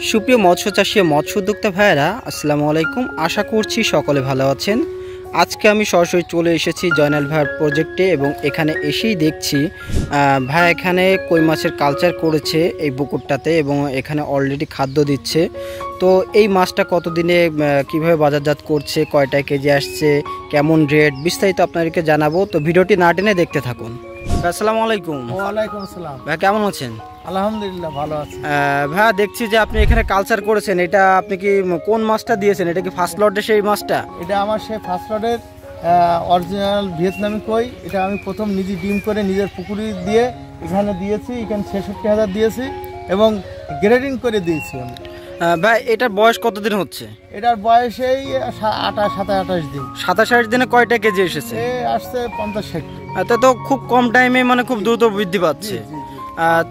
সুপ্রিয় মৎস্য চাষী মৎস্য উদ্যোক্তা ভাইয়েরা আসসালামু আলাইকুম। আশা করছি সকলে ভালো আছেন। আজকে আমি সরাসরি চলে এসেছি জয়নাল ভাইয়ের প্রজেক্টে এবং এখানে এসেই দেখছি ভাই এখানে কই মাছের কালচার করেছে এই পুকুরটাতে এবং এখানে অলরেডি খাদ্য দিচ্ছে। তো এই মাছটা কতদিনে কিভাবে বাজারজাত করছে, কয়টা কেজি আসছে, কেমন রেট, বিস্তারিত আপনাদেরকে জানাবো। তো ভিডিওটি না টেনে দেখতে থাকুন। আসসালামু আলাইকুম। ওয়ালাইকুম আসসালাম। ভাই কেমন আছেন? আলহামদুলিল্লাহ ভালো আছি। ভাইয়া দেখছি যে আপনি এখানে কালচার করেছেন, এটা আপনি কি কোন মাছটা দিয়েছেন? এটা কি ফার্স্ট লটে সেই মাছটা? এটা আমার সেই ফার্স্ট লটের অরিজিনাল ভিয়েতনামি কই। এটা আমি প্রথম নিজে ডিম করে নিজের পুকুরে দিয়ে এখানে দিয়েছি। এখানে ৬৬,০০০ দিয়েছি এবং গ্রেডিং করে দিয়েছি আমি। ভাই এটার বয়স কতদিন হচ্ছে? এটার বয়স এই ২৭-২৮ দিন। ২৭ দিনে কয়টা কেজি এসেছে? আসছে ৫০-৬০। তো খুব কম টাইমে মানে খুব দ্রুত বৃদ্ধি পাচ্ছে।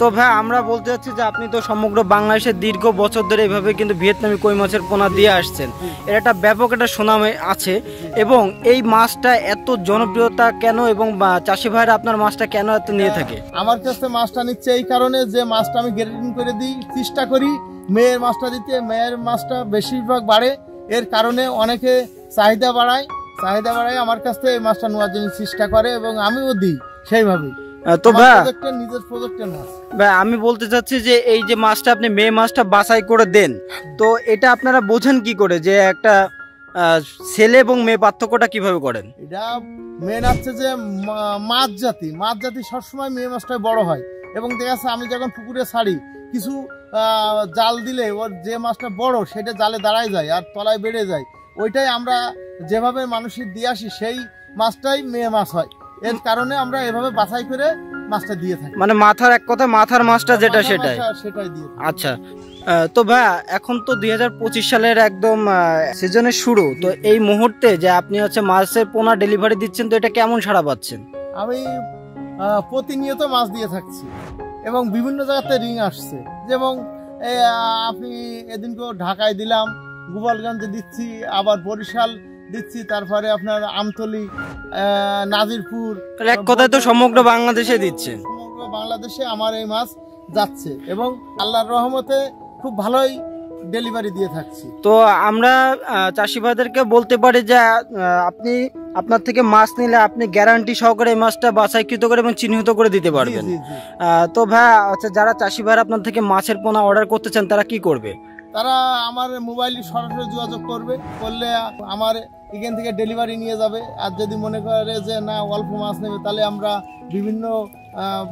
তো ভাই আমরা বলতে চাচ্ছি যে আপনি তো সমগ্র বাংলাদেশের দীর্ঘ বছর ধরে এইভাবে কিন্তু ভিয়েতনামি কই মাছের পোনা দিয়ে আসছেন। এর একটা ব্যাপক একটা সুনাম আছে এবং এই মাছটা এত জনপ্রিয়তা কেন এবং চাষি ভাইরা আপনার মাছটা কেন এত নিয়ে থাকে? আমার কাছে মাছটা নিচ্ছে এই কারণে যে মাছটা আমি গ্রেডিং করে দিই, চেষ্টা করি মেয়ের মাছটা দিতে। মেয়ের মাছটা বেশিরভাগ বাড়ে, এর কারণে অনেকে চাহিদা বাড়ায় আমার কাছ থেকে এই মাছটা নেওয়ার জন্য চেষ্টা করে এবং আমিও দিই সেইভাবে। তো ভাই নিজের প্রজেক্টের মাছ। ভাই আমি বলতে চাচ্ছি যে এই যে মাছটা আপনি মেয়ে মাছটা বাছাই করে দেন, তো এটা আপনারা বোঝেন কি করে যে একটা ছেলে এবং মেয়ে পার্থক্যটা কিভাবে করেন? এটা মেন হচ্ছে যে মাছ জাতি সবসময় মেয়ে মাছটাই বড় হয় এবং দেখা যাচ্ছে আমি যখন পুকুরে ছাড়ি কিছু জাল দিলে ওর যে মাছটা বড় সেটা জালে দাঁড়ায় যায় আর তলায় বেড়ে যায়। ওইটাই আমরা যেভাবে মানুষের দিয়ে আসি সেই মাছটাই মেয়ে মাছ হয়। এর কারণে আমরা এভাবে বাছাই করে মাছটা দিয়ে থাকি। মানে মাথার এক কথা মাথার মাছটা যেটা সেটাই দিয়ে। আচ্ছা। তো ভাই এখন তো ২০২৫ সালের একদম সিজনের শুরু, তো এই মুহূর্তে যে আপনি হচ্ছে মাছের পোনা ডেলিভারি দিচ্ছেন, তো এটা কেমন সাড়া পাচ্ছেন? আমি প্রতিনিয়ত মাছ দিয়ে থাকছি এবং বিভিন্ন জায়গাতে রিং আসছে। যেমন আপনি এদিনকেও ঢাকায় দিলাম, গোপালগঞ্জে দিচ্ছি, আবার বরিশাল দিচ্ছি, তারপরে আপনার আমতলী, নাজিরপুর, এক কথায় তো সমগ্র বাংলাদেশে দিচ্ছেন। সমগ্র বাংলাদেশে আমার এই মাছ যাচ্ছে এবং আল্লাহর রহমতে খুব ভালোই ডেলিভারি দিয়ে থাকছি। তো আমরা চাষি ভাইদেরকে বলতে পারি যে আপনি আপনার থেকে মাছ নিলে আপনি গ্যারান্টি সহকারে এই মাছটা বাছাইকৃত করে এবং চিহ্নিত করে দিতে পারবেন। তো ভাই আচ্ছা, যারা চাষি ভাইরা আপনার থেকে মাছের পোনা অর্ডার করতে চান তারা কি করবে? তারা আমার মোবাইলে সরাসরি যোগাযোগ করলে আমার এখান থেকে ডেলিভারি নিয়ে যাবে। আর যদি মনে করে যে না অল্প মাছ নেবে তাহলে আমরা বিভিন্ন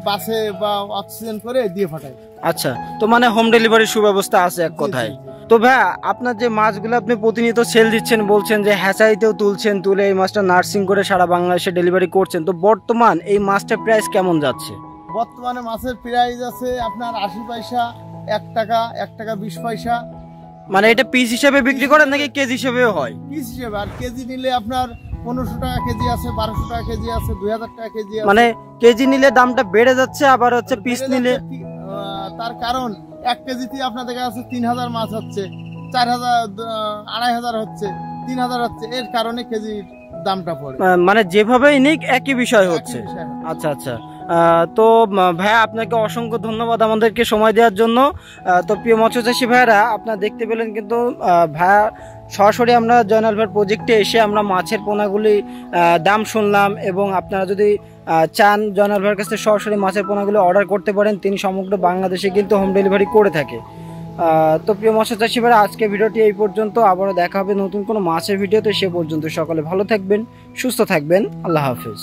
বাসে বা অক্সিজেন করে দিয়ে পাঠাই। আচ্ছা, তো মানে হোম ডেলিভারির সুব্যবস্থা আছে এক কথায়। তো ভাই আপনার যে মাছগুলো আপনি প্রতিনিয়ত সেল দিচ্ছেন, বলছেন যে হ্যাচারিতেও তুলে এই মাছটা নার্সিং করে সারা বাংলাদেশে ডেলিভারি করছেন, তো বর্তমান এই মাছটার প্রাইস কেমন যাচ্ছে? বর্তমানে মাছের প্রাইস আছে আপনার ৮০ পয়সা, ১ টাকা, ১ টাকা ২০ পয়সা। মানে এটা পিস হিসেবে বিক্রি করেন নাকি কেজি হিসেবেও হয়? পিস হিসেবে। আর কেজি নিলে আপনার ১৫০০ টাকা কেজি আছে, ১২০০ টাকা কেজি আছে, ২০০০ টাকা কেজি আছে। মানে কেজি নিলে দামটা বেড়ে যাচ্ছে, আবার হচ্ছে পিস নিলে। তার কারণ ১ কেজিতে আপনাদের কাছে ৩০০০ মাছ হচ্ছে, ৪০০০, ২৫০০ হচ্ছে, ৩০০০ হচ্ছে, এর কারণে কেজির দামটা পড়ে। মানে যেভাবেই নিক একই বিষয় হচ্ছে। আচ্ছা আচ্ছা। তো ভাইয়া আপনাকে অসংখ্য ধন্যবাদ আমাদেরকে সময় দেওয়ার জন্য। তো প্রিয় মৎস্যচাষী ভাইয়ারা আপনারা দেখতে পেলেন কিন্তু ভাইয়া সরাসরি আমরা জয়নাল ভাইয়ের প্রজেক্টে এসে আমরা মাছের পোনাগুলি দাম শুনলাম এবং আপনারা যদি চান জয়নাল ভাইয়ের কাছে সরাসরি মাছের পোনাগুলি অর্ডার করতে পারেন। তিনি সমগ্র বাংলাদেশে কিন্তু হোম ডেলিভারি করে থাকে। তো প্রিয় মৎস্যচাষী ভাইরা আজকে ভিডিওটি এই পর্যন্ত, আবারও দেখা হবে নতুন কোনো মাছের ভিডিওতে। সে পর্যন্ত সকলে ভালো থাকবেন, সুস্থ থাকবেন। আল্লাহ হাফেজ।